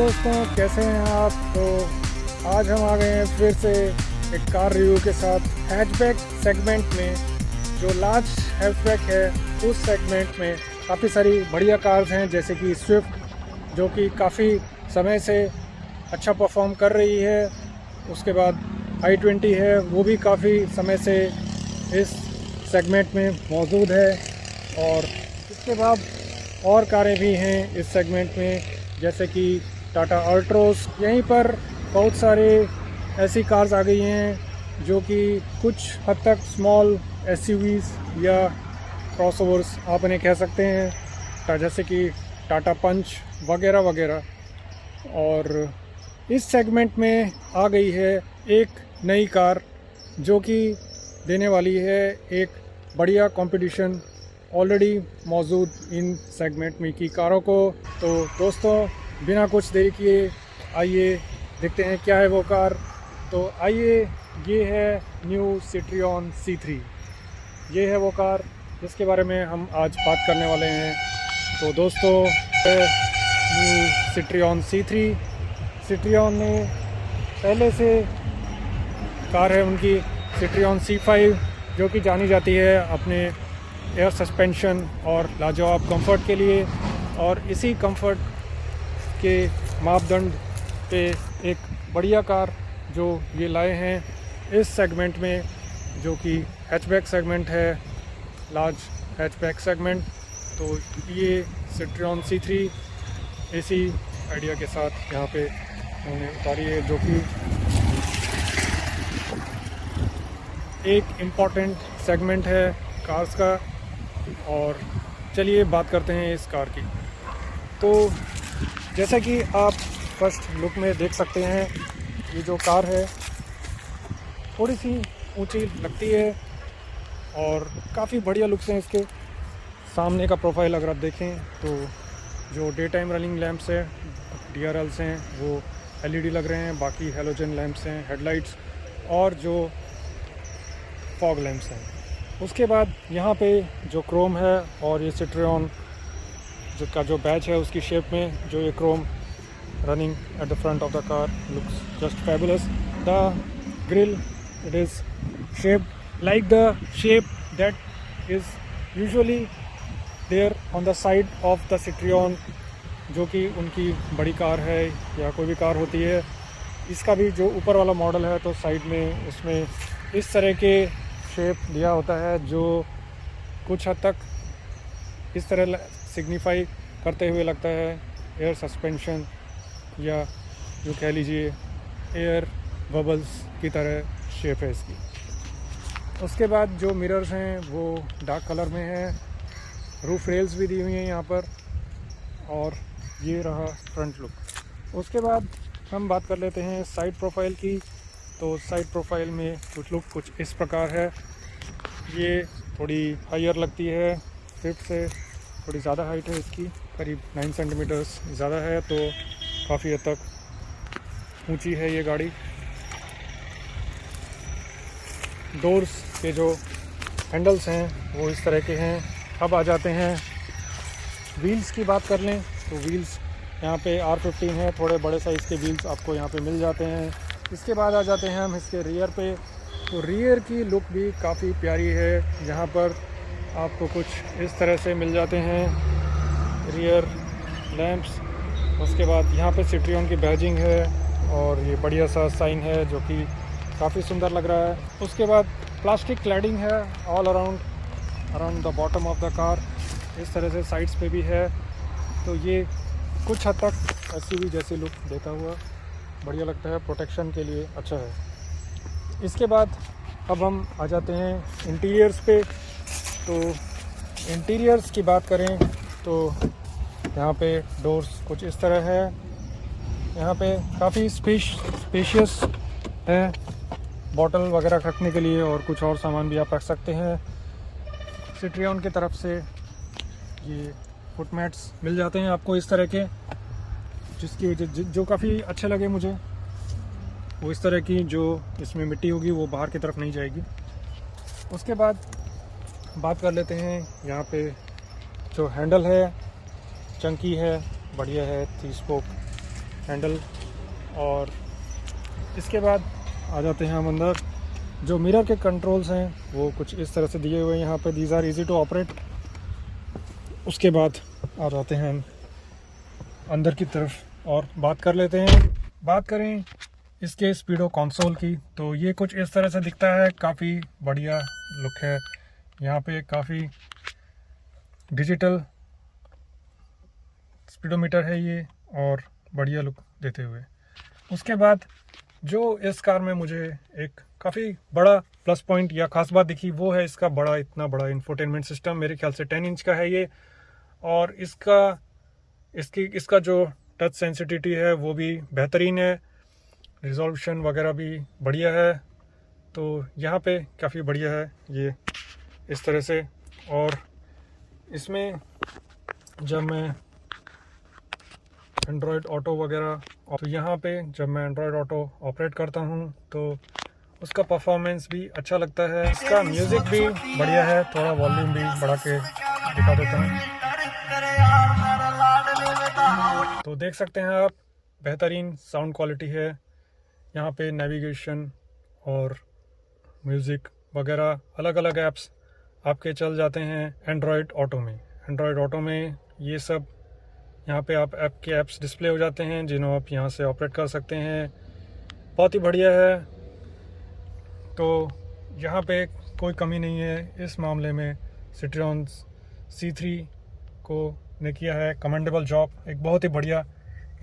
दोस्तों, कैसे हैं आप। तो आज हम आ गए हैं फिर से एक कार रिव्यू के साथ हैचबैक सेगमेंट में। जो लार्ज हैचबैक है उस सेगमेंट में काफ़ी सारी बढ़िया कार्स हैं, जैसे कि स्विफ्ट जो कि काफ़ी समय से अच्छा परफॉर्म कर रही है। उसके बाद i20 है, वो भी काफ़ी समय से इस सेगमेंट में मौजूद है। और इसके बाद और कारें भी हैं इस सेगमेंट में, जैसे कि टाटा अल्ट्रोस। यहीं पर बहुत सारे ऐसी कार्स आ गई हैं जो कि कुछ हद तक स्मॉल एसयूवीज़ या क्रॉसओवर्स आप इन्हें कह सकते हैं, जैसे कि टाटा पंच वगैरह वगैरह। और इस सेगमेंट में आ गई है एक नई कार जो कि देने वाली है एक बढ़िया कंपटीशन ऑलरेडी मौजूद इन सेगमेंट में की कारों को। तो दोस्तों, बिना कुछ देरी किए आइए देखते हैं क्या है वो कार। तो आइए, ये है न्यू सिट्रियन C3। ये है वो कार जिसके बारे में हम आज बात करने वाले हैं। तो दोस्तों, न्यू सिट्रियन C3। सिट्रियन ने पहले से कार है उनकी सिट्रियन C5, जो कि जानी जाती है अपने एयर सस्पेंशन और लाजवाब कंफर्ट के लिए। और इसी कंफर्ट के मापदंड पे एक बढ़िया कार जो ये लाए हैं इस सेगमेंट में, जो कि हैचबैक सेगमेंट है, लार्ज हैचबैक सेगमेंट। तो ये सिट्रियन C3 इसी आइडिया के साथ यहाँ पे उन्होंने उतारी है, जो कि एक इम्पॉर्टेंट सेगमेंट है कार्स का। और चलिए बात करते हैं इस कार की। तो जैसा कि आप फर्स्ट लुक में देख सकते हैं, ये जो कार है थोड़ी सी ऊंची लगती है और काफ़ी बढ़िया लुक्स हैं इसके। सामने का प्रोफाइल अगर आप देखें तो जो डे टाइम रनिंग लैंप्स हैं, DRLs हैं, वो LED लग रहे हैं। बाकी हेलोजन लैंप्स हैं, हेडलाइट्स और जो फॉग लैंप्स हैं। उसके बाद यहाँ पे जो क्रोम है और ये सिट्रियन का जो बैच है उसकी शेप में जो ये chrome running at the front of the car looks just fabulous. The grille, it is shaped like the shape that is usually there on the side of the Citroen, जो कि उनकी बड़ी car है या कोई भी कार होती है। इसका भी जो ऊपर वाला मॉडल है तो साइड में उसमें इस तरह के शेप दिया होता है, जो कुछ हद तक इस तरह सिग्निफाई करते हुए लगता है एयर सस्पेंशन, या जो कह लीजिए एयर बबल्स की तरह शेप है इसकी। उसके बाद जो मिरर्स हैं वो डार्क कलर में हैं। रूफ रेल्स भी दी हुई हैं यहाँ पर। और ये रहा फ्रंट लुक। उसके बाद हम बात कर लेते हैं साइड प्रोफाइल की। तो साइड प्रोफाइल में कुछ लुक कुछ इस प्रकार है। ये थोड़ी हायर लगती है, स्विफ्ट से थोड़ी ज़्यादा हाइट है इसकी, करीब 9 सेंटीमीटर्स ज़्यादा है, तो काफ़ी हद तक ऊंची है ये गाड़ी। डोर्स के जो हैंडल्स हैं वो इस तरह के हैं। अब आ जाते हैं व्हील्स की बात कर लें तो व्हील्स यहाँ पे R15 है, थोड़े बड़े साइज़ के व्हील्स आपको यहाँ पे मिल जाते हैं। इसके बाद आ जाते हैं हम इसके रियर पे। तो रियर की लुक भी काफ़ी प्यारी है। यहाँ पर आपको कुछ इस तरह से मिल जाते हैं रियर लैंप्स। उसके बाद यहाँ पे सिट्रियन की बैजिंग है और ये बढ़िया सा साइन है जो कि काफ़ी सुंदर लग रहा है। उसके बाद प्लास्टिक क्लैडिंग है all around the bottom of the car, इस तरह से साइड्स पे भी है। तो ये कुछ हद तक SUV जैसी लुक देता हुआ बढ़िया लगता है, प्रोटेक्शन के लिए अच्छा है। इसके बाद अब हम आ जाते हैं इंटीरियर्स पे। तो इंटीरियर्स की बात करें तो यहाँ पे डोर्स कुछ इस तरह है। यहाँ पे काफ़ी स्पेशियस है, बॉटल वगैरह रखने के लिए और कुछ और सामान भी आप रख सकते हैं। सिट्रियन की तरफ से ये फुट मैट्स मिल जाते हैं आपको इस तरह के, जिसकी जो काफ़ी अच्छे लगे मुझे। वो इस तरह की जो इसमें मिट्टी होगी वो बाहर की तरफ नहीं जाएगी। उसके बाद बात कर लेते हैं यहाँ पे जो हैंडल है, चंकी है, बढ़िया है, 3 स्पोक हैंडल। और इसके बाद आ जाते हैं हम अंदर। जो मिरर के कंट्रोल्स हैं वो कुछ इस तरह से दिए हुए हैं यहाँ पे, these are easy to operate. उसके बाद आ जाते हैं हम अंदर की तरफ और बात कर लेते हैं। बात करें इसके स्पीडो कंसोल की, तो ये कुछ इस तरह से दिखता है, काफ़ी बढ़िया लुक है। यहाँ पे काफ़ी डिजिटल स्पीडोमीटर है ये, और बढ़िया लुक देते हुए। उसके बाद जो इस कार में मुझे एक काफ़ी बड़ा प्लस पॉइंट या ख़ास बात दिखी वो है इसका इतना बड़ा इंफोटेनमेंट सिस्टम। मेरे ख्याल से 10 इंच का है ये, और इसका जो टच सेंसिटिविटी है वो भी बेहतरीन है, रिजोल्यूशन वगैरह भी बढ़िया है। तो यहाँ पे काफ़ी बढ़िया है ये इस तरह से। और इसमें जब मैं एंड्रॉयड ऑटो वगैरह, तो यहाँ पे जब मैं एंड्रॉयड ऑटो ऑपरेट करता हूँ तो उसका परफॉर्मेंस भी अच्छा लगता है। इसका म्यूज़िक भी बढ़िया है, थोड़ा वॉल्यूम भी बढ़ा के दिखा देता हूँ तो देख सकते हैं आप, बेहतरीन साउंड क्वालिटी है। यहाँ पे नेविगेशन और म्यूज़िक वगैरह अलग अलग ऐप्स आपके चल जाते हैं एंड्रॉयड ऑटो में ये सब यहाँ पे आप ऐप के ऐप्स डिस्प्ले हो जाते हैं, जिन्हों आप यहाँ से ऑपरेट कर सकते हैं। बहुत ही बढ़िया है। तो यहाँ पे कोई कमी नहीं है इस मामले में। सिट्रोन C3 को ने किया है कमेंडेबल जॉब, एक बहुत ही बढ़िया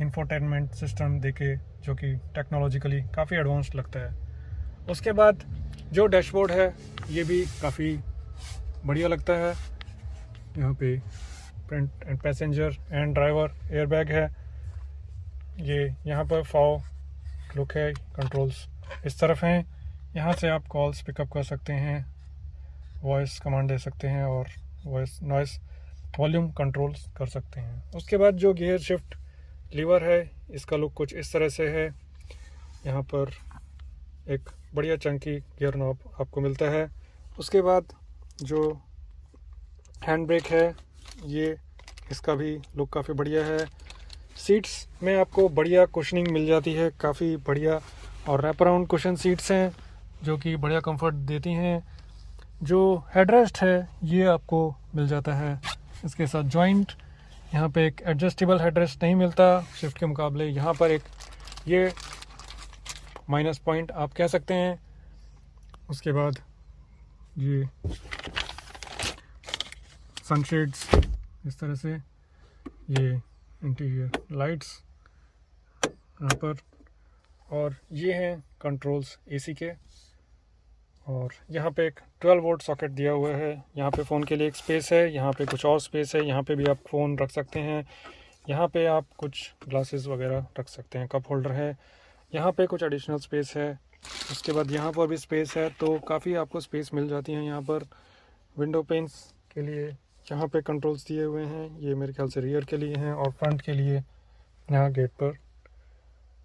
इंफोटेनमेंट सिस्टम देके, जो कि टेक्नोलॉजिकली काफ़ी एडवांस्ड लगता है। उसके बाद जो डैशबोर्ड है ये भी काफ़ी बढ़िया लगता है। यहाँ पे front end passenger and driver airbag है। ये यहाँ पर फॉग लुक है, कंट्रोल्स इस तरफ हैं। यहाँ से आप कॉल्स पिकअप कर सकते हैं, वॉइस कमांड दे सकते हैं और वॉइस नॉइस वॉल्यूम कंट्रोल्स कर सकते हैं। उसके बाद जो गियर शिफ्ट लीवर है इसका लुक कुछ इस तरह से है। यहाँ पर एक बढ़िया चंकी गियर नॉब आपको मिलता है। उसके बाद जो हैंड ब्रेक है ये, इसका भी लुक काफ़ी बढ़िया है। सीट्स में आपको बढ़िया कुशनिंग मिल जाती है, काफ़ी बढ़िया, और रैप अराउंड कुशन सीट्स हैं जो कि बढ़िया कंफर्ट देती हैं। जो हेडरेस्ट है ये आपको मिल जाता है इसके साथ जॉइंट। यहाँ पे एक एडजस्टेबल हेडरेस्ट नहीं मिलता स्विफ्ट के मुकाबले। यहाँ पर एक ये माइनस पॉइंट आप कह सकते हैं। उसके बाद ये सनशेड्स इस तरह से, ये इंटीरियर लाइट्स यहाँ पर, और ये हैं कंट्रोल्स एसी के। और यहाँ पे एक 12 वोल्ट सॉकेट दिया हुआ है। यहाँ पे फ़ोन के लिए एक स्पेस है, यहाँ पे कुछ और स्पेस है, यहाँ पे भी आप फ़ोन रख सकते हैं। यहाँ पे आप कुछ ग्लासेस वगैरह रख सकते हैं, कप होल्डर है। यहाँ पे कुछ एडिशनल स्पेस है। उसके बाद यहाँ पर भी स्पेस है, तो काफ़ी आपको स्पेस मिल जाती है। यहाँ पर विंडो पेंस के लिए यहाँ पे कंट्रोल्स दिए हुए हैं, ये मेरे ख्याल से रियर के लिए हैं, और फ्रंट के लिए यहाँ गेट पर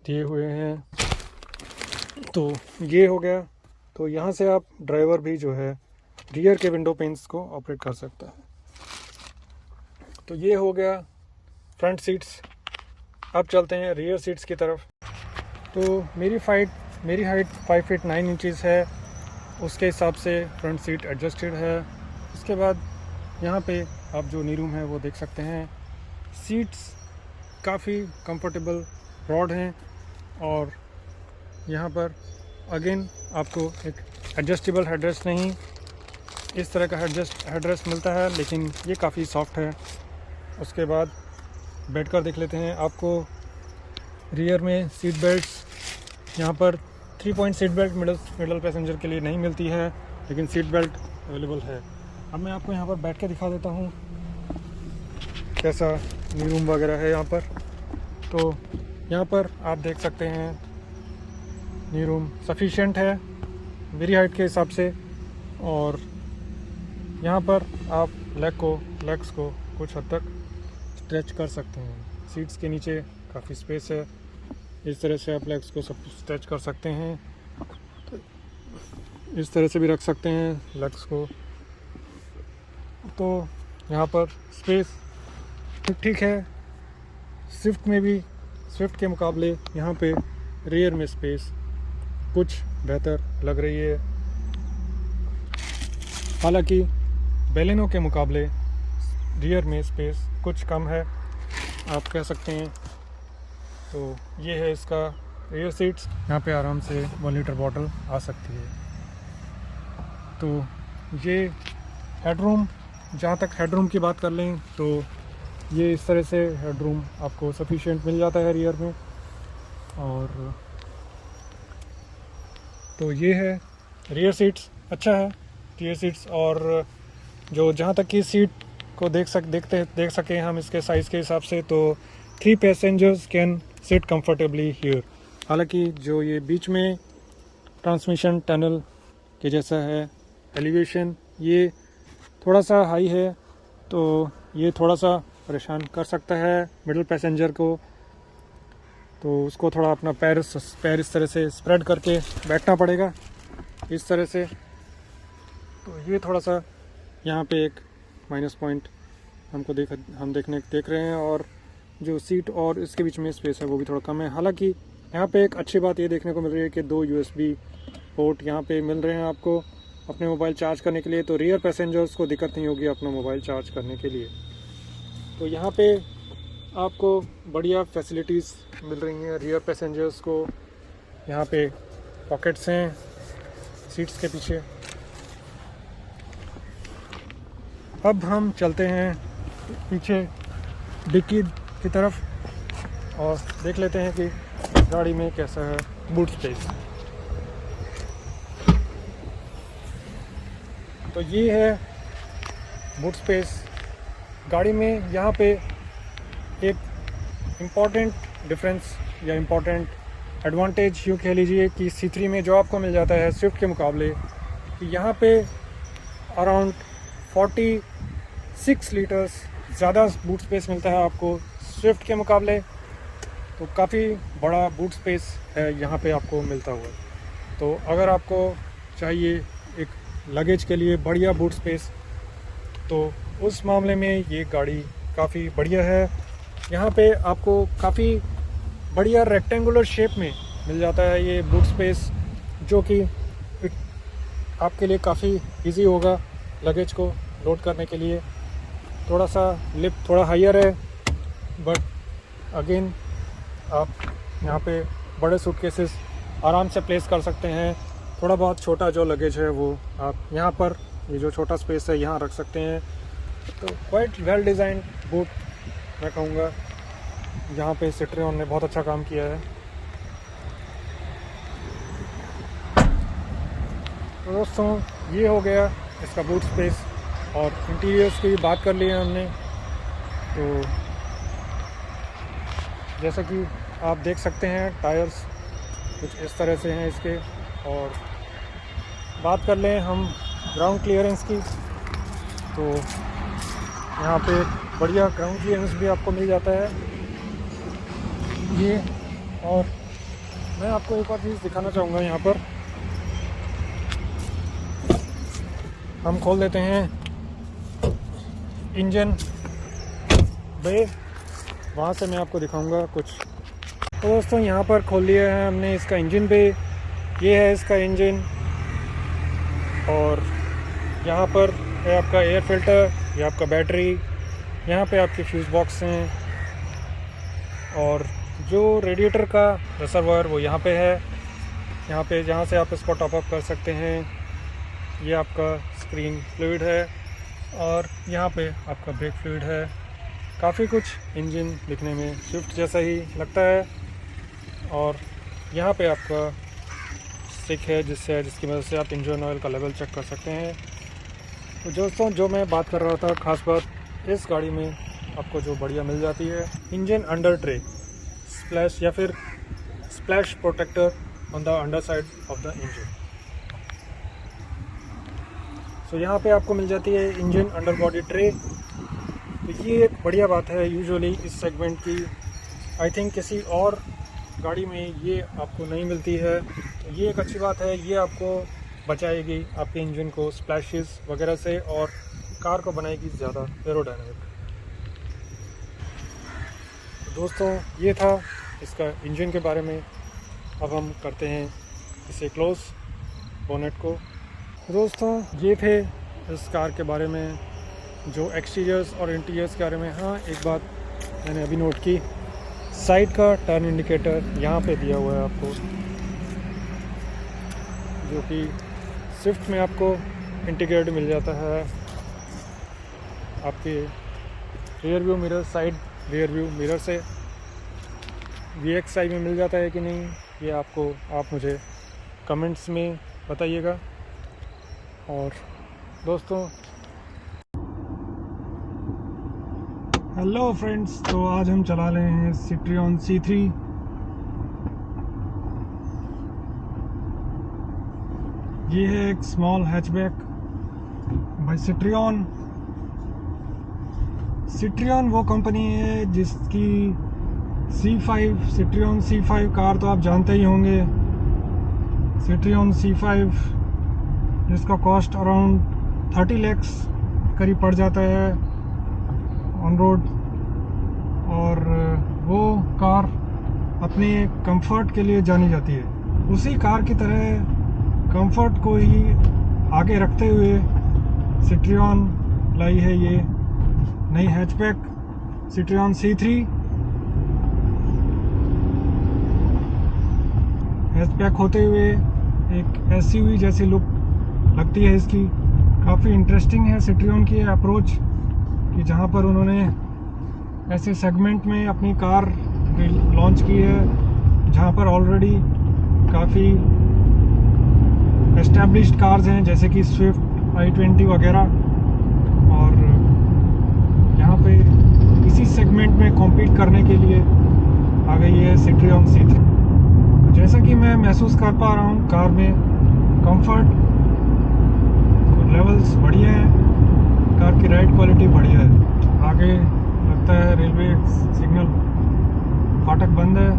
दिए हुए हैं। तो ये हो गया। तो यहाँ से आप ड्राइवर भी जो है रियर के विंडो पेंस को ऑपरेट कर सकता है। तो ये हो गया फ्रंट सीट्स। अब चलते हैं रियर सीट्स की तरफ। तो मेरी हाइट 5 फीट 9 इंचज़ है, उसके हिसाब से फ्रंट सीट एडजस्टेड है। उसके बाद यहाँ पे आप जो नी रूम है वो देख सकते हैं। सीट्स काफ़ी कंफर्टेबल ब्रॉड हैं, और यहाँ पर अगेन आपको एक एडजस्टेबल हेडरेस्ट नहीं, इस तरह का हेडरेस्ट मिलता है, लेकिन ये काफ़ी सॉफ्ट है। उसके बाद बैठकर देख लेते हैं। आपको रियर में सीट बेल्ट्स, यहाँ पर 3 point seat belt middle passenger के लिए नहीं मिलती है, लेकिन सीट बेल्ट अवेलेबल है। अब मैं आपको यहाँ पर बैठ के दिखा देता हूँ कैसा नी रूम वगैरह है यहाँ पर। तो यहाँ पर आप देख सकते हैं नी रूम सफिशिएंट है मेरी हाइट के हिसाब से, और यहाँ पर आप लेग्स को कुछ हद तक स्ट्रेच कर सकते हैं। सीट्स के नीचे काफ़ी स्पेस है, इस तरह से आप लेग्स को सब स्ट्रेच कर सकते हैं। तो इस तरह से भी रख सकते हैं लेग्स को। तो यहाँ पर स्पेस ठीक ठीक है। स्विफ्ट में भी स्विफ्ट के मुकाबले यहाँ पे रियर में स्पेस कुछ बेहतर लग रही है। हालांकि बेलेनो के मुकाबले रियर में स्पेस कुछ कम है, आप कह सकते हैं। तो ये है इसका रियर सीट्स। यहाँ पे आराम से 1 लीटर बॉटल आ सकती है। तो ये हेडरूम, जहाँ तक हेडरूम की बात कर लें तो ये इस तरह से हेडरूम आपको सफिशिएंट मिल जाता है रियर में। और तो ये है रियर सीट्स, अच्छा है रियर सीट्स। और जो जहाँ तक की सीट को देख सकें हम इसके साइज़ के हिसाब से, तो 3 passengers can sit comfortably here. हालांकि जो ये बीच में ट्रांसमिशन टनल के जैसा है, एलिवेशन ये थोड़ा सा हाई है, तो ये थोड़ा सा परेशान कर सकता है मिडिल पैसेंजर को। तो उसको थोड़ा अपना पैर इस तरह से स्प्रेड करके बैठना पड़ेगा, इस तरह से। तो ये थोड़ा सा यहाँ पे एक माइनस पॉइंट हमको देख रहे हैं। और जो सीट और इसके बीच में स्पेस है वो भी थोड़ा कम है। हालांकि यहाँ पे एक अच्छी बात ये देखने को मिल रही है कि 2 USB पोर्ट यहाँ पे मिल रहे हैं आपको अपने मोबाइल चार्ज करने के लिए। तो रियर पैसेंजर्स को दिक्कत नहीं होगी अपना मोबाइल चार्ज करने के लिए। तो यहाँ पे आपको बढ़िया फैसिलिटीज़ मिल रही हैं रियर पैसेंजर्स को। यहाँ पे पॉकेट्स हैं सीट्स के पीछे। अब हम चलते हैं पीछे डिक्की की तरफ और देख लेते हैं कि गाड़ी में कैसा है बूट स्पेस। तो ये है बूट स्पेस गाड़ी में। यहाँ पे एक इम्पॉर्टेंट डिफरेंस या इम्पॉर्टेंट एडवांटेज यूँ कह लीजिए कि C3 में जो आपको मिल जाता है स्विफ्ट के मुकाबले, कि यहाँ पे अराउंड 46 लीटर्स ज़्यादा बूट स्पेस मिलता है आपको स्विफ्ट के मुकाबले। तो काफ़ी बड़ा बूट स्पेस है यहाँ पे आपको मिलता हुआ। तो अगर आपको चाहिए एक लगेज के लिए बढ़िया बूट स्पेस, तो उस मामले में ये गाड़ी काफ़ी बढ़िया है। यहाँ पे आपको काफ़ी बढ़िया रेक्टेंगुलर शेप में मिल जाता है ये बूट स्पेस, जो कि आपके लिए काफ़ी इजी होगा लगेज को लोड करने के लिए। थोड़ा सा लिफ्ट थोड़ा हायर है, बट अगेन आप यहाँ पे बड़े सूटकेसेस आराम से प्लेस कर सकते हैं। थोड़ा बहुत छोटा जो लगेज है वो आप यहाँ पर, ये जो छोटा स्पेस है यहाँ रख सकते हैं। तो क्वाइट वेल डिज़ाइंड बूट मैं कहूँगा, जहाँ पे सिट्रियन ने बहुत अच्छा काम किया है। तो दोस्तों ये हो गया इसका बूट स्पेस। और इंटीरियर्स की बात कर ली है हमने। तो जैसा कि आप देख सकते हैं टायर्स कुछ इस तरह से हैं इसके। और बात कर लें हम ग्राउंड क्लियरेंस की, तो यहाँ पे बढ़िया ग्राउंड क्लियरेंस भी आपको मिल जाता है ये। और मैं आपको एक और चीज़ दिखाना चाहूँगा, यहाँ पर हम खोल देते हैं इंजन बे, वहाँ से मैं आपको दिखाऊंगा कुछ। तो दोस्तों यहाँ पर खोल लिया है हमने इसका इंजन बे। ये है इसका इंजन, और यहाँ पर है आपका एयर फिल्टर, ये आपका बैटरी, यहाँ पे आपके फ्यूज़ बॉक्स हैं। और जो रेडिएटर का रिजर्वायर वो यहाँ पे है, यहाँ पे जहाँ से आप इसको टॉप अप कर सकते हैं। ये आपका स्क्रीन फ्लूइड है, और यहाँ पे आपका ब्रेक फ्लूइड है। काफ़ी कुछ इंजन दिखने में स्विफ्ट जैसा ही लगता है। और यहाँ पे आपका स्टिक है जिसकी वजह से आप इंजन ऑयल का लेवल चेक कर सकते हैं। तो दोस्तों जो मैं बात कर रहा था, ख़ास बात इस गाड़ी में आपको जो बढ़िया मिल जाती है, इंजन अंडर ट्रे स्प्लैश या फिर splash protector on the under side of the engine. तो यहाँ पे आपको मिल जाती है इंजन अंडर बॉडी ट्रे। तो ये एक बढ़िया बात है यूजुअली इस सेगमेंट की। आई थिंक किसी और गाड़ी में ये आपको नहीं मिलती है। तो ये एक अच्छी बात है, ये आपको बचाएगी आपके इंजन को स्प्लैशेस वगैरह से, और कार को बनाएगी ज़्यादा एरोडायनामिक। तो दोस्तों ये था इसका इंजन के बारे में अब हम करते हैं इसे क्लोज बोनेट को। दोस्तों ये थे इस कार के बारे में जो एक्सटीरियर्स और इंटीरियर्स के बारे में। हाँ, एक बात मैंने अभी नोट की, साइड का टर्न इंडिकेटर यहाँ पे दिया हुआ है आपको, जो कि स्विफ्ट में आपको इंटीग्रेटेड मिल जाता है। आपके rear view mirror, side rear view mirror से VXI में मिल जाता है कि नहीं, ये आप मुझे कमेंट्स में बताइएगा। और दोस्तों, हेलो फ्रेंड्स, तो आज हम चला रहे हैं सिट्रियन C3। ये है एक small hatchback by Citroen. Citroen वो कंपनी है जिसकी सिट्रियन C5 कार तो आप जानते ही होंगे। सिट्रियन C5 जिसका कॉस्ट अराउंड 30 lakhs करीब पड़ जाता है ऑन रोड, और वो कार अपने कंफर्ट के लिए जानी जाती है। उसी कार की तरह कंफर्ट को ही आगे रखते हुए सिट्रियन लाई है ये नई हैचबैक सिट्रियन C3। हैचबैक होते हुए एक SUV जैसी लुक लगती है इसकी। काफ़ी इंटरेस्टिंग है सिट्रियन की अप्रोच कि जहाँ पर उन्होंने ऐसे सेगमेंट में अपनी कार लॉन्च की है जहाँ पर ऑलरेडी काफ़ी एस्टैब्लिश्ड कार्स हैं जैसे कि स्विफ्ट i20 वगैरह, और यहाँ पे इसी सेगमेंट में कॉम्पीट करने के लिए आ गई है सिट्रियन C3। जैसा कि मैं महसूस कर पा रहा हूँ कार में कंफर्ट लेवल्स बढ़िया हैं, कार की राइड क्वालिटी बढ़िया है। आगे लगता है रेलवे सिग्नल फाटक बंद है,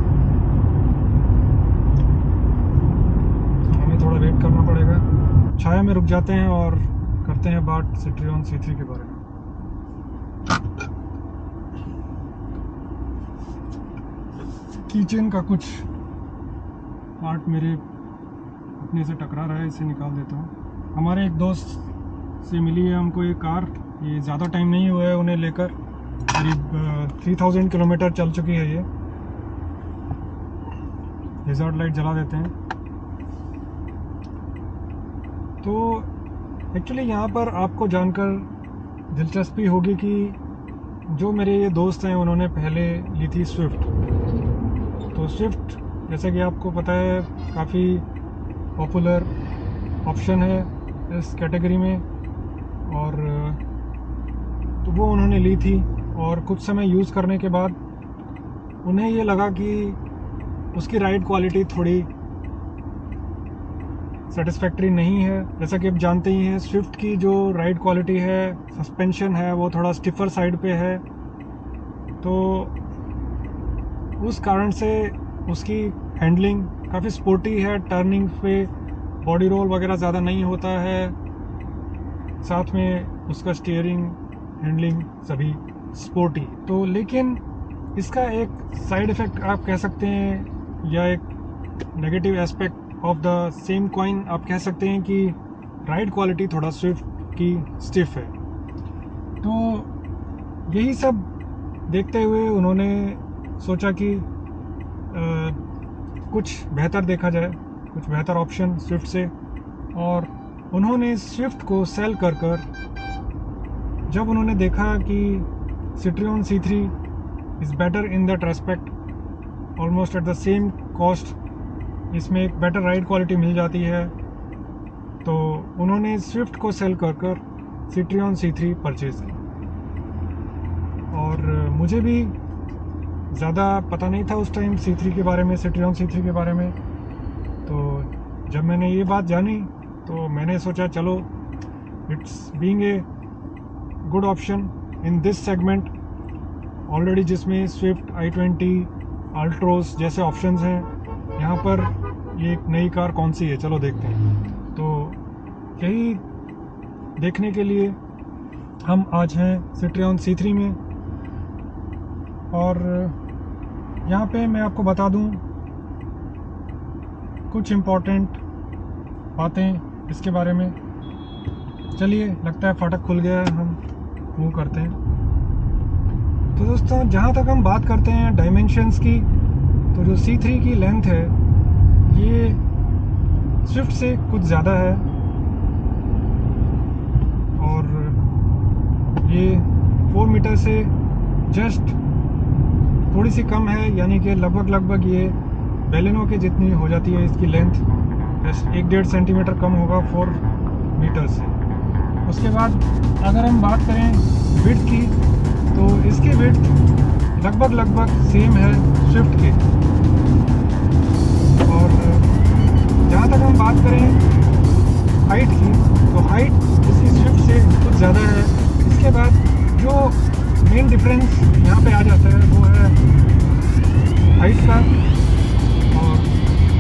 हमें थोड़ा वेट करना पड़ेगा। छाया में रुक जाते हैं और करते हैं बात सिट्रियन C3 के बारे में। कीचेन का कुछ पार्ट मेरे अपने से टकरा रहा है, इसे निकाल देता हूँ। हमारे एक दोस्त से मिली है हमको ये कार। ये ज़्यादा टाइम नहीं हुआ है उन्हें लेकर, करीब 3000 किलोमीटर चल चुकी है ये। रिजर्व लाइट जला देते हैं। तो एक्चुअली यहाँ पर आपको जानकर दिलचस्पी होगी कि जो मेरे ये दोस्त हैं उन्होंने पहले ली थी स्विफ्ट। तो स्विफ्ट जैसा कि आपको पता है काफ़ी पॉपुलर ऑप्शन है इस कैटेगरी में, और तो वो उन्होंने ली थी। और कुछ समय यूज़ करने के बाद उन्हें ये लगा कि उसकी राइड क्वालिटी थोड़ी सेटिस्फैक्ट्री नहीं है। जैसा कि आप जानते ही हैं स्विफ्ट की जो राइड क्वालिटी है, सस्पेंशन है, वो थोड़ा स्टिफर साइड पे है। तो उस कारण से उसकी हैंडलिंग काफ़ी स्पोर्टी है, टर्निंग पे बॉडी रोल वगैरह ज़्यादा नहीं होता है। साथ में उसका स्टीयरिंग, हैंडलिंग सभी स्पोर्टी। तो लेकिन इसका एक साइड इफ़ेक्ट आप कह सकते हैं, या एक negative aspect of the same coin आप कह सकते हैं कि राइड क्वालिटी थोड़ा स्विफ्ट की स्टिफ है। तो यही सब देखते हुए उन्होंने सोचा कि कुछ बेहतर देखा जाए, कुछ बेहतर ऑप्शन स्विफ्ट से। और उन्होंने स्विफ्ट को सेल कर जब उन्होंने देखा कि Citroën C3 is better in that respect, almost at the same cost इसमें एक बेटर राइड क्वालिटी मिल जाती है, तो उन्होंने स्विफ्ट को सेल कर सिट्रियन C3 परचेज की। और मुझे भी ज़्यादा पता नहीं था उस टाइम C3 के बारे में, सिट्रियन C3 के बारे में। तो जब मैंने ये बात जानी तो मैंने सोचा चलो it's being a good option in this segment already, जिसमें स्विफ्ट i20 अल्ट्रोस जैसे ऑप्शंस हैं, यहाँ पर ये एक नई कार कौन सी है, चलो देखते हैं। तो यही देखने के लिए हम आज हैं सिट्रियन C3 में। और यहाँ पे मैं आपको बता दूँ कुछ इम्पोर्टेंट बातें इसके बारे में। चलिए, लगता है फाटक खुल गया है, हम मूव करते हैं। तो दोस्तों, जहाँ तक हम बात करते हैं डायमेंशंस की, तो जो C3 की लेंथ है ये स्विफ्ट से कुछ ज़्यादा है और ये 4 मीटर से जस्ट थोड़ी सी कम है, यानी कि लगभग ये बेलेनो के जितनी हो जाती है इसकी लेंथ, जस्ट 1-1.5 सेंटीमीटर कम होगा 4 मीटर से। उसके बाद अगर हम बात करें विड्थ की, तो इसकी विड्थ लगभग सेम है स्विफ्ट के। और जहाँ तक हम बात करें हाइट की, तो हाइट इसकी स्विफ्ट से कुछ ज़्यादा है। इसके बाद जो मेन डिफरेंस यहाँ पे आ जाता है वो है हाइट का। और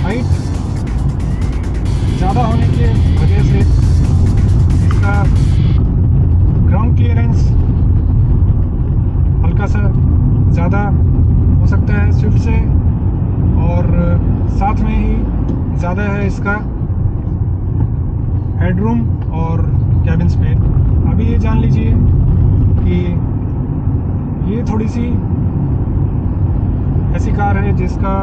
हाइट ज़्यादा होने की वजह से इसका ग्राउंड क्लियरेंस हल्का सा ज़्यादा हो सकता है स्विफ्ट से, और साथ में ही ज़्यादा है इसका हेडरूम और कैबिन स्पेस। अभी ये जान लीजिए कि ये थोड़ी सी ऐसी कार है जिसका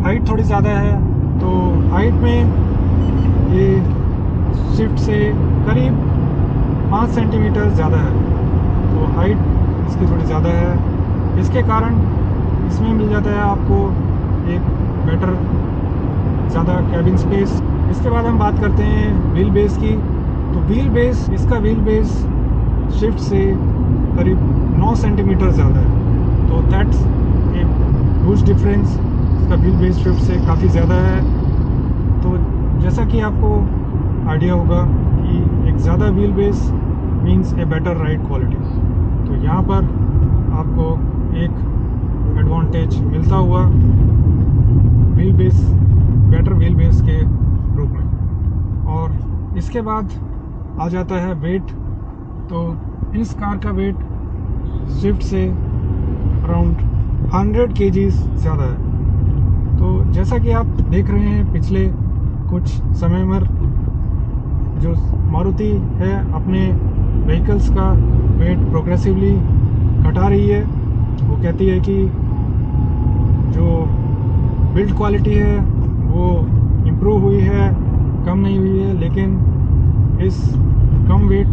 हाइट थोड़ी ज़्यादा है, तो हाइट में ये स्विफ्ट से करीब 5 सेंटीमीटर ज़्यादा है, तो हाइट इसकी थोड़ी ज़्यादा है। इसके कारण इसमें मिल जाता है आपको एक बेटर ज़्यादा कैबिन स्पेस। इसके बाद हम बात करते हैं व्हील बेस की, तो व्हील बेस, इसका व्हील बेस स्विफ्ट से करीब 9 सेंटीमीटर ज़्यादा है, तो दैट्स ए ह्यूज डिफरेंस। इसका व्हील बेस स्विफ्ट से काफ़ी ज़्यादा है। तो जैसा कि आपको आइडिया होगा कि एक ज़्यादा wheel base means a better ride quality, तो यहाँ पर आपको एक एडवांटेज मिलता हुआ wheel base, better wheel base के रूप में। और इसके बाद आ जाता है वेट, तो इस कार का वेट स्विफ्ट से अराउंड 100 kgs ज़्यादा है। तो जैसा कि आप देख रहे हैं पिछले कुछ समय में जो मारुति है अपने व्हीकल्स का वेट प्रोग्रेसिवली घटा रही है। वो कहती है कि जो बिल्ड क्वालिटी है वो इम्प्रूव हुई है, कम नहीं हुई है, लेकिन इस कम वेट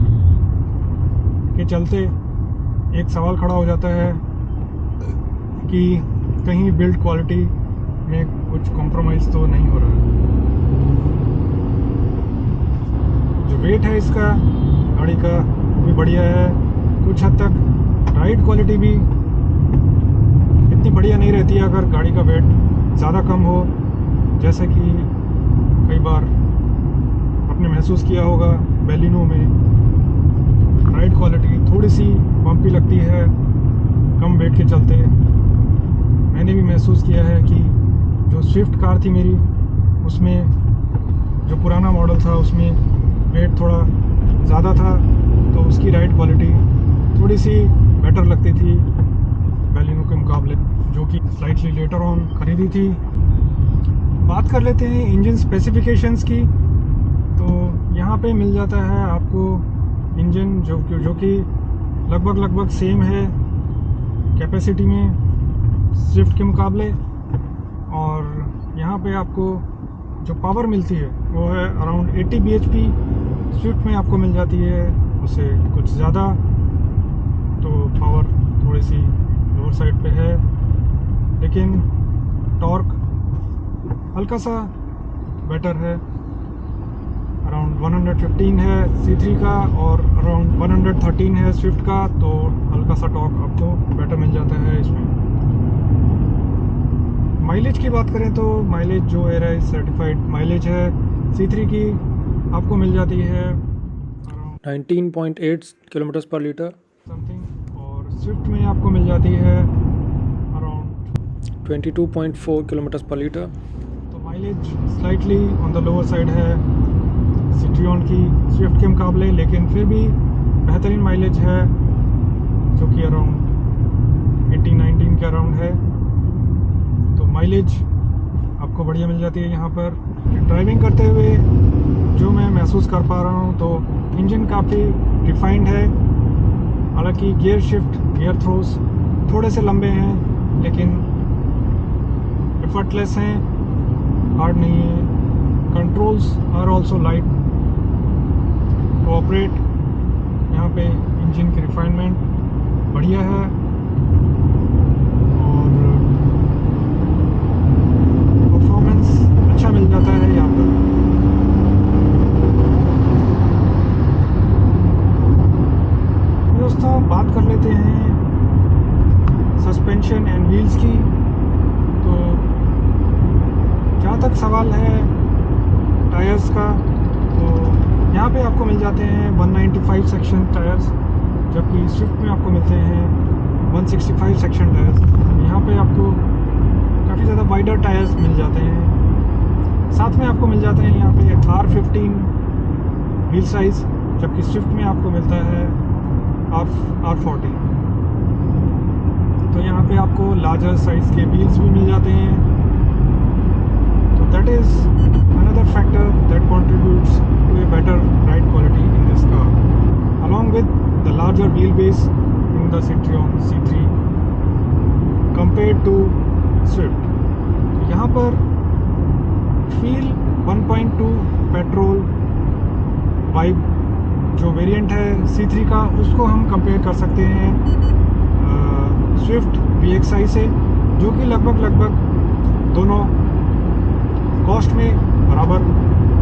के चलते एक सवाल खड़ा हो जाता है कि कहीं बिल्ड क्वालिटी में कुछ कॉम्प्रोमाइज़ तो नहीं हो रहा है। जो वेट है इसका गाड़ी का भी बढ़िया है, कुछ हद तक राइड क्वालिटी भी इतनी बढ़िया नहीं रहती है अगर गाड़ी का वेट ज़्यादा कम हो, जैसे कि कई बार आपने महसूस किया होगा बेलिनो में राइड क्वालिटी थोड़ी सी बम्पी लगती है कम वेट के चलते। मैंने भी महसूस किया है कि जो स्विफ्ट कार थी मेरी, उसमें जो पुराना मॉडल था उसमें वेट थोड़ा ज़्यादा था, तो उसकी राइड क्वालिटी थोड़ी सी बेटर लगती थी बेलिनो के मुकाबले, जो कि स्लाइटली लेटर ऑन खरीदी थी। बात कर लेते हैं इंजन स्पेसिफिकेशंस की, तो यहाँ पे मिल जाता है आपको इंजन जो कि लगभग सेम है कैपेसिटी में स्विफ्ट के मुकाबले। और यहाँ पे आपको जो पावर मिलती है वो है अराउंड 80 bhp, स्विफ्ट में आपको मिल जाती है उससे कुछ ज़्यादा, तो पावर थोड़ी सी लोअर साइड पे है, लेकिन टॉर्क हल्का सा बेटर है। अराउंड 115 है C3 का और अराउंड 113 है स्विफ्ट का, तो हल्का सा टॉर्क आपको बेटर मिल जाता है इसमें। माइलेज की बात करें तो माइलेज जो ARAI सर्टिफाइड माइलेज है C3 की आपको मिल जाती है 19.8 किलोमीटर पर लीटर समथिंग, और स्विफ्ट में आपको मिल जाती है अराउंड 22.4 किलोमीटर पर लीटर। तो mileage slightly on the lower side है सिट्रियन की स्विफ्ट के मुकाबले, लेकिन फिर भी बेहतरीन माइलेज है, जो कि अराउंड 18-19 के अराउंड है, तो माइलेज आपको बढ़िया मिल जाती है यहाँ पर। ड्राइविंग करते हुए जो मैं महसूस कर पा रहा हूँ तो इंजन काफ़ी रिफाइंड है। हालांकि गियर शिफ्ट, गियर थ्रोस थोड़े से लंबे हैं लेकिन एफर्टलेस हैं, हार्ड नहीं है। Controls are also light to operate. यहाँ पे इंजन की रिफाइनमेंट बढ़िया है और परफॉर्मेंस अच्छा मिल जाता है यहाँ पर। दोस्तों बात कर लेते हैं सस्पेंशन एंड व्हील्स की। तो जहाँ तक सवाल है टायर्स का, तो यहाँ पे आपको मिल जाते हैं 195 सेक्शन टायर्स, जबकि स्विफ्ट में आपको मिलते हैं 165 सेक्शन टायर्स। यहाँ पे आपको काफ़ी ज़्यादा वाइडर टायर्स मिल जाते हैं। साथ में आपको मिल जाते हैं यहाँ पे R15 व्हील साइज़, जबकि स्विफ्ट में आपको मिलता है R40। तो यहाँ पे आपको लार्जर साइज़ के व्हील्स भी मिल जाते हैं। तो that is another factor that contributes to a better ride quality in this car, along with the larger wheelbase in the Citroen C3 compared to Swift। तो यहाँ पर फील 1.2 पेट्रोल वाइब जो variant है C3 का, उसको हम compare कर सकते हैं स्विफ्ट VXI से, जो कि लगभग दोनों कॉस्ट में बराबर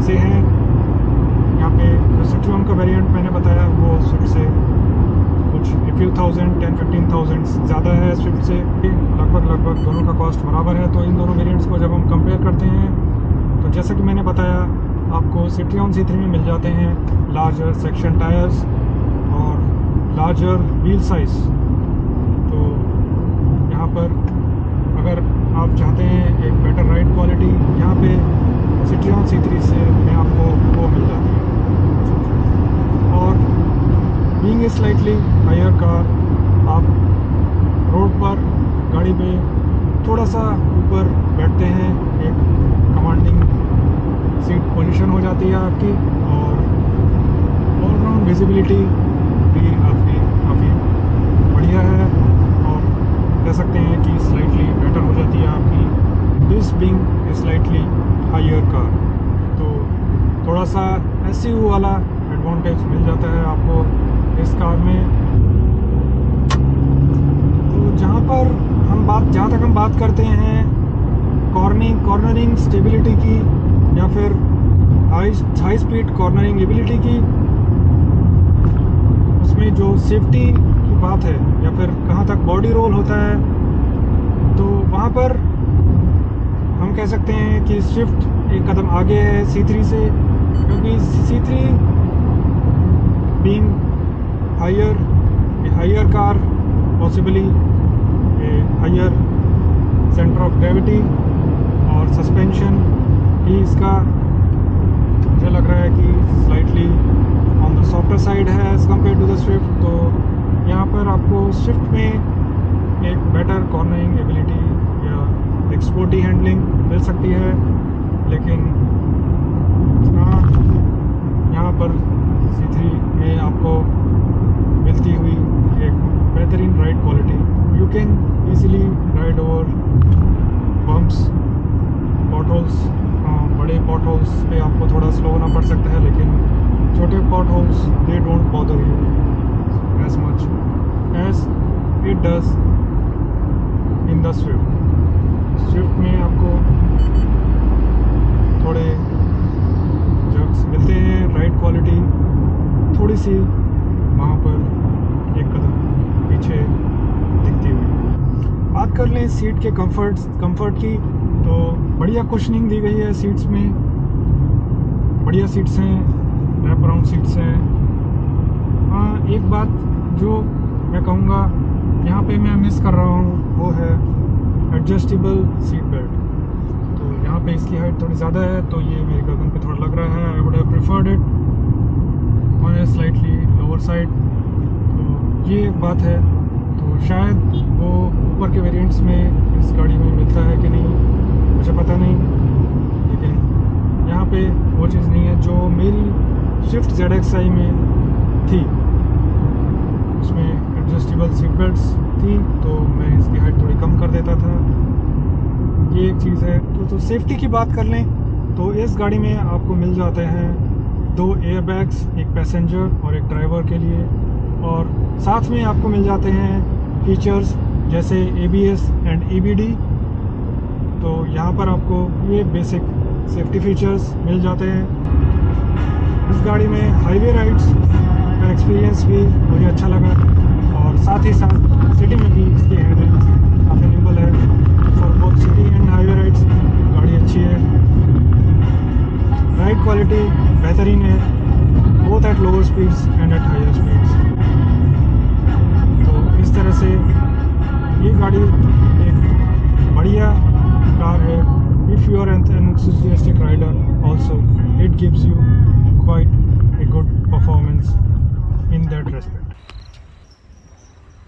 से हैं। यहाँ पे जो सिट्रोन का वेरिएंट मैंने बताया वो स्विफ्ट से कुछ a few thousand 10-15,000 ज़्यादा है स्विफ्ट से। लगभग दोनों का कॉस्ट बराबर है। तो इन दोनों वेरिएंट्स को जब हम कंपेयर करते हैं तो जैसा कि मैंने बताया आपको सिट्रोन C3 में मिल जाते हैं लार्जर सेक्शन टायर्स और लार्जर व्हील साइज़। तो यहाँ पर अगर आप चाहते हैं एक बेटर राइड क्वालिटी, यहाँ पे सिट्रोन C3 से में आपको वो मिल जाती है। और being a slightly higher car, आप रोड पर गाड़ी में थोड़ा सा ऊपर बैठते हैं, एक कमांडिंग सीट पोजीशन हो जाती है आपकी, और ऑलराउंड विजिबिलिटी भी आपकी काफ़ी बढ़िया है और कह सकते हैं कि स्लाइटली बेटर हो जाती है आपकी, this being a slightly higher car. तो थोड़ा सा SUV वाला एडवांटेज मिल जाता है आपको इस कार में। तो जहाँ तक हम बात करते हैं कॉर्नरिंग स्टेबिलिटी की या फिर हाई स्पीड कॉर्नरिंग एबिलिटी की, उसमें जो सेफ्टी की बात है या फिर कहाँ तक बॉडी रोल होता है, तो वहाँ पर हम कह सकते हैं कि स्विफ्ट एक कदम आगे है C3 से, क्योंकि C3 being higher car, possibly a higher centre of gravity और सस्पेंशन भी इसका मुझे लग रहा है कि slightly on the softer side है as compare to the Swift. तो यहाँ पर आपको स्विफ्ट में एक बेटर कॉर्नरिंग एबिलिटी या एक स्पोर्टी हैंडलिंग मिल सकती है, लेकिन हाँ यहाँ पर C3 में आपको मिलती हुई एक बेहतरीन ride quality. You can easily ride over bumps, potholes. बड़े पॉटहोल्स पे आपको थोड़ा स्लो होना पड़ सकता है, लेकिन छोटे potholes they don't bother you as much as it does in the Swift में आपको थोड़े जर्क्स मिलते हैं, राइड क्वालिटी थोड़ी सी वहाँ पर एक कदम पीछे दिखती हुई। बात कर लें सीट के कंफर्ट की, तो बढ़िया कुशनिंग दी गई है सीट्स में, बढ़िया सीट्स हैं, रैप अराउंड सीट्स हैं। हाँ एक बात जो मैं कहूँगा यहाँ पे मैं मिस कर रहा हूँ वो है एडजस्टेबल सीट बेल्ट। तो यहाँ पे इसकी हाइट थोड़ी ज़्यादा है, तो ये मेरे गर्दन पे थोड़ा लग रहा है। I would have preferred it on A slightly lower side. तो ये एक बात है तो शायद वो ऊपर के वेरिएंट्स में इस गाड़ी में मिलता है कि नहीं मुझे पता नहीं, लेकिन यहाँ पे वो चीज़ नहीं है जो मेरी स्विफ्ट ZXi में थी। उसमें एडजस्टेबल सीट बेल्ट्स थी तो मैं इसकी हाइट थोड़ी कम कर देता था, ये एक चीज़ है। तो सेफ्टी की बात कर लें तो इस गाड़ी में आपको मिल जाते हैं 2 एयरबैग्स, एक पैसेंजर और एक ड्राइवर के लिए, और साथ में आपको मिल जाते हैं फीचर्स जैसे ABS एंड EBD। तो यहाँ पर आपको ये बेसिक सेफ्टी फीचर्स मिल जाते हैं। इस गाड़ी में हाईवे राइड्स का एक्सपीरियंस भी मुझे अच्छा लगा, और साथ ही साथ सिटी में भी इसकी हैंडलिंग काफ़ी निम्बल है। For both city and highway rides गाड़ी अच्छी है। राइड क्वालिटी बेहतरीन है, both at lower speeds and at higher speeds. तो इस तरह से ये गाड़ी एक बढ़िया कार है। If you are an enthusiastic rider also, it gives you quite a good performance in that respect.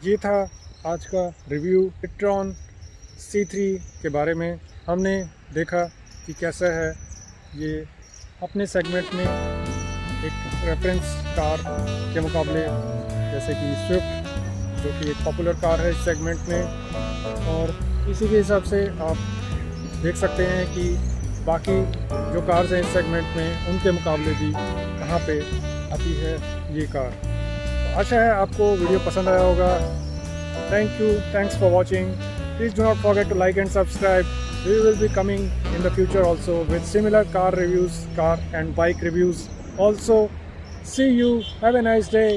ये था आज का रिव्यू e-tron C3 के बारे में। हमने देखा कि कैसा है ये अपने सेगमेंट में एक रेफरेंस कार के मुकाबले, जैसे कि स्विफ्ट जो कि एक पॉपुलर कार है इस सेगमेंट में, और इसी के हिसाब से आप देख सकते हैं कि बाकी जो कार्स हैं इस सेगमेंट में उनके मुकाबले भी कहाँ पे आती है ये कार। तो आशा है आपको वीडियो पसंद आया होगा। Thanks for watching. Please do not forget to like and subscribe. We will be coming in the future also with similar car reviews, car and bike reviews also. See you. Have a nice day.